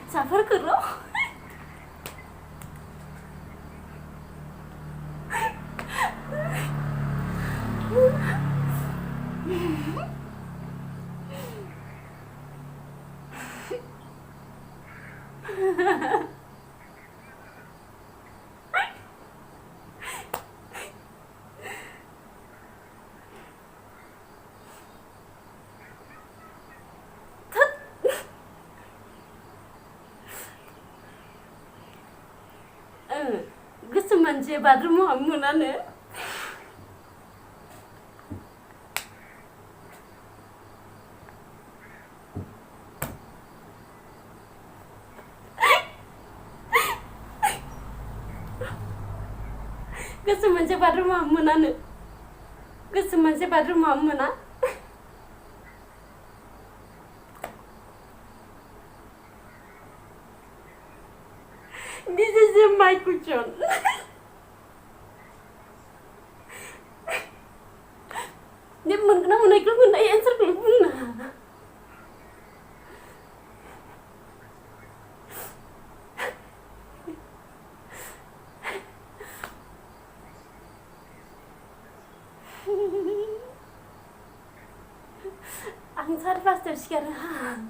फिसाफोरखौ गोसोम मानसिया बाथरुमाव हाबनो मोनानो गोसोम मानसिया बाथरुमाव हाबनो मोनानो गोसोम मानसिया बाथरुमाव हाबनो मोना This is my question. Dia kenapa naik lu naik answer kalau bunga. Ang saat pastor sekarang.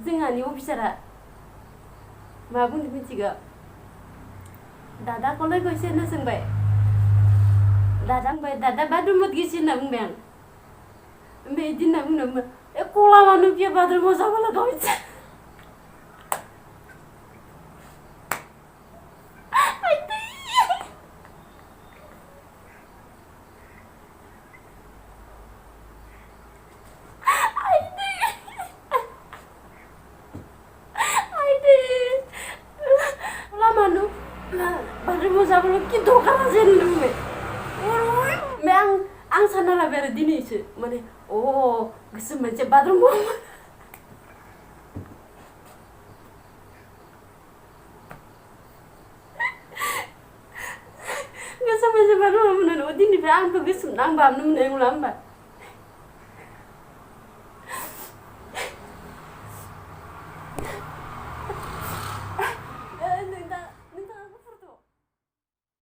जोंहानि अफिसारा मा बुंनो मिथिगौ दादाखौलाय खनसे होनना सोंबाय दादा बुंबाय दादा बाथरुमाव गिसि होनना बुंबाय आं ओमफ्राय बिदि होनना बुंदोंमोन ए कला मानु बियो बाथरुमाव जाबोला गावैसो बाथरुमाव जाबोला कि दरखार जेन बुंबाय ओमफ्राय आं सानना लाबाय आरो दिनैसो माने अ गोसोम मोनसे बाथरुमाव गोसोम मोनसे बाथरुमाव मोनो दिनैफ्राय आंबो गोसोम आंबो हाबनो मोननाय नंला होमबा